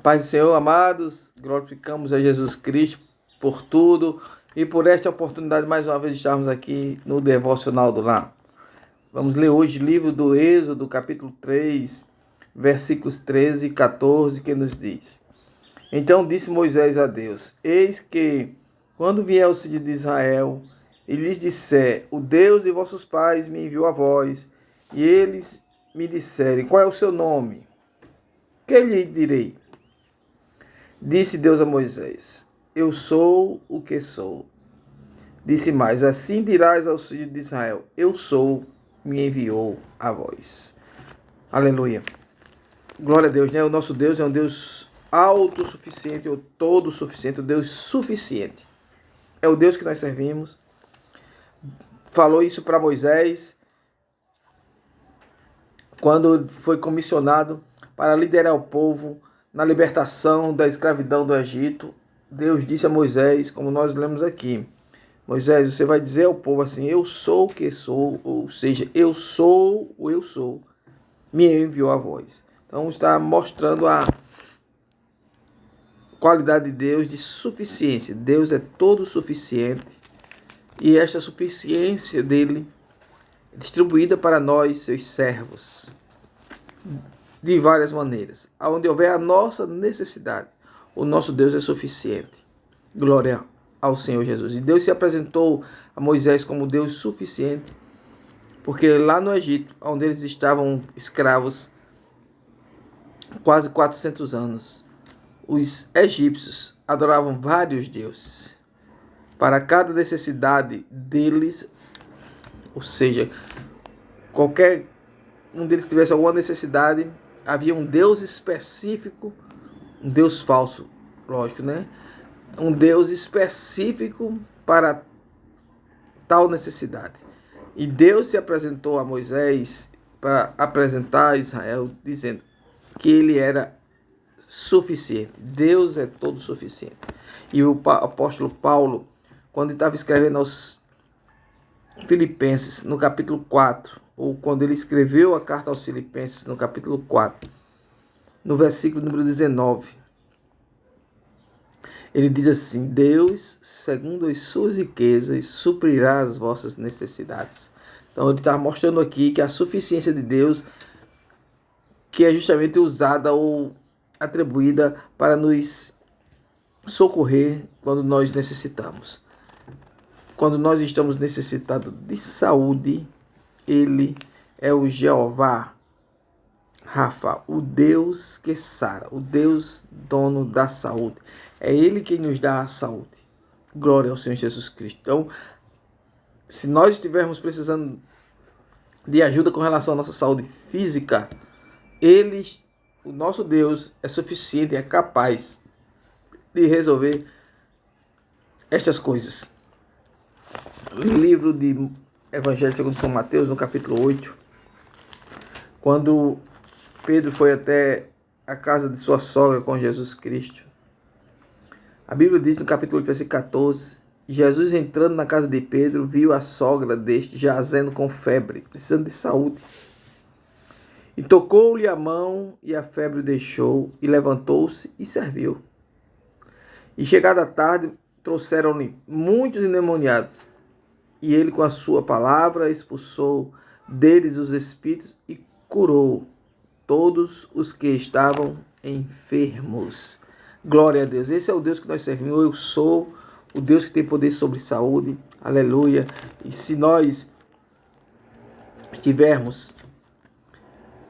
Paz do Senhor, amados, glorificamos a Jesus Cristo por tudo e por esta oportunidade mais uma vez de estarmos aqui no Devocional do Lar. Vamos ler hoje o livro do Êxodo, capítulo 3, versículos 13 e 14, que nos diz: Então disse Moisés a Deus: Eis que, quando vier o filho de Israel, e lhes disser: O Deus de vossos pais me enviou a vós, e eles me disserem: Qual é o seu nome? Que lhe direi? Disse Deus a Moisés: Eu sou o que sou. Disse mais: Assim dirás aos filhos de Israel: Eu sou, me enviou a vós. Aleluia. Glória a Deus, né? O nosso Deus é um Deus autossuficiente ou todo suficiente, o Deus suficiente. É o Deus que nós servimos. Falou isso para Moisés quando foi comissionado para liderar o povo na libertação da escravidão do Egito. Deus disse a Moisés, como nós lemos aqui: Moisés, você vai dizer ao povo assim: Eu sou o que sou, ou seja, eu sou o eu sou, me enviou a vós. Então está mostrando a qualidade de Deus de suficiência. Deus é todo suficiente e esta suficiência dele é distribuída para nós, seus servos, de várias maneiras. Aonde houver a nossa necessidade, o nosso Deus é suficiente. Glória ao Senhor Jesus. E Deus se apresentou a Moisés como Deus suficiente, porque lá no Egito, onde eles estavam escravos quase 400 anos, os egípcios adoravam vários deuses. Para cada necessidade deles, ou seja, qualquer um deles tivesse alguma necessidade, havia um Deus específico, um Deus falso, lógico, né? Um Deus específico para tal necessidade. E Deus se apresentou a Moisés para apresentar a Israel, dizendo que ele era suficiente. Deus é todo suficiente. E o apóstolo Paulo, quando estava escrevendo aos Filipenses, no capítulo 4, ou quando ele escreveu a carta aos Filipenses, no capítulo 4, no versículo número 19, ele diz assim: Deus, segundo as suas riquezas, suprirá as vossas necessidades. Então ele está mostrando aqui que a suficiência de Deus, que é justamente usada ou atribuída para nos socorrer quando nós necessitamos. Quando nós estamos necessitados de saúde, ele é o Jeová Rafa, o Deus que sara, o Deus dono da saúde. É ele quem nos dá a saúde. Glória ao Senhor Jesus Cristo. Então, se nós estivermos precisando de ajuda com relação à nossa saúde física, o nosso Deus é suficiente, é capaz de resolver estas coisas. No livro de Evangelho segundo São Mateus, no capítulo 8, quando Pedro foi até a casa de sua sogra com Jesus Cristo, a Bíblia diz no capítulo 8, versículo 14, Jesus, entrando na casa de Pedro, viu a sogra deste jazendo com febre, precisando de saúde. E tocou-lhe a mão, e a febre o deixou, e levantou-se e serviu. E chegada a tarde, trouxeram-lhe muitos endemoniados, e ele com a sua palavra expulsou deles os espíritos e curou todos os que estavam enfermos. Glória a Deus. Esse é o Deus que nós servimos. Eu sou o Deus que tem poder sobre saúde. Aleluia. E se nós estivermos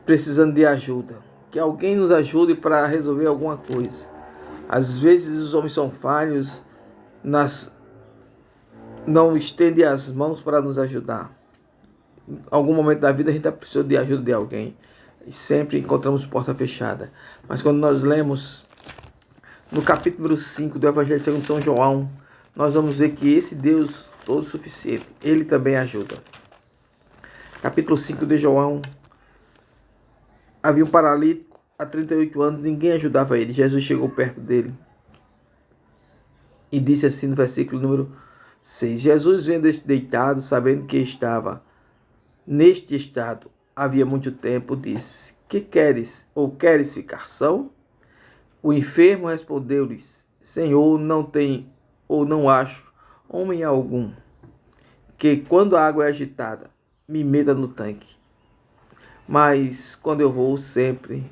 precisando de ajuda, que alguém nos ajude para resolver alguma coisa. Às vezes os homens são falhos, não estendem as mãos para nos ajudar. Em algum momento da vida a gente precisa de ajuda de alguém. E sempre encontramos porta fechada. Mas quando nós lemos no capítulo número 5 do Evangelho segundo São João, nós vamos ver que esse Deus todo suficiente, ele também ajuda. Capítulo 5 de João, havia um paralítico há 38 anos, ninguém ajudava ele. Jesus chegou perto dele e disse assim no versículo número 6. Jesus, vendo este deitado, sabendo que estava neste estado havia muito tempo, disse: Que queres? Ou queres ficar são? O enfermo respondeu-lhes: Senhor, não tem ou não acho homem algum que, quando a água é agitada, me meta no tanque. Mas quando eu vou, sempre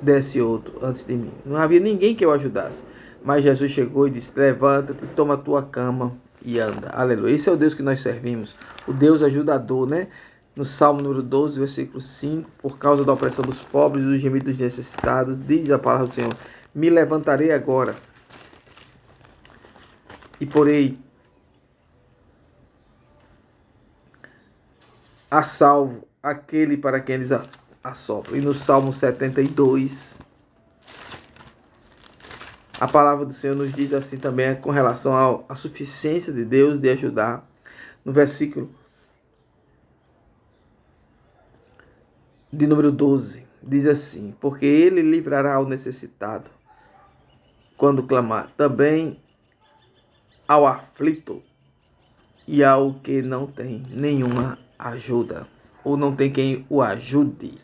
desce outro antes de mim. Não havia ninguém que eu ajudasse. Mas Jesus chegou e disse: Levanta-te, toma a tua cama e anda. Aleluia. Esse é o Deus que nós servimos. O Deus ajudador, né? No Salmo número 12, versículo 5, por causa da opressão dos pobres e dos gemidos dos necessitados, diz a palavra do Senhor: Me levantarei agora e porei a salvo aquele para quem eles assopram. E no Salmo 72, a palavra do Senhor nos diz assim também com relação à suficiência de Deus de ajudar. No versículo de número 12, diz assim: Porque ele livrará o necessitado quando clamar, também ao aflito e ao que não tem nenhuma ajuda, ou não tem quem o ajude.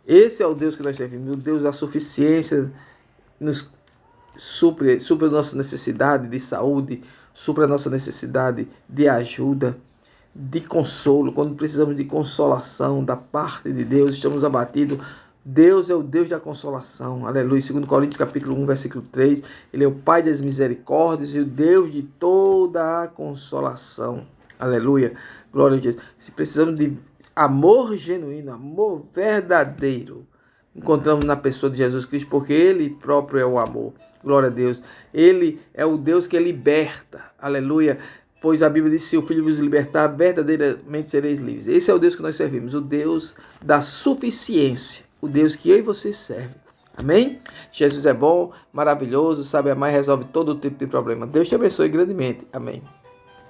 Esse é o Deus que nós servimos, o Deus da suficiência, nos supre a nossa necessidade de saúde, supre a nossa necessidade de ajuda, de consolo. Quando precisamos de consolação da parte de Deus, estamos abatidos, Deus é o Deus da consolação. Aleluia. 2 Coríntios capítulo 1, versículo 3. Ele é o Pai das misericórdias e o Deus de toda a consolação. Aleluia. Glória a Deus. Se precisamos de amor genuíno, amor verdadeiro, encontramos na pessoa de Jesus Cristo, porque Ele próprio é o amor. Glória a Deus. Ele é o Deus que liberta. Aleluia. Pois a Bíblia diz: se o Filho vos libertar, verdadeiramente sereis livres. Esse é o Deus que nós servimos, o Deus da suficiência, o Deus que eu e você serve. Amém? Jesus é bom, maravilhoso, sabe amar e resolve todo tipo de problema. Deus te abençoe grandemente. Amém.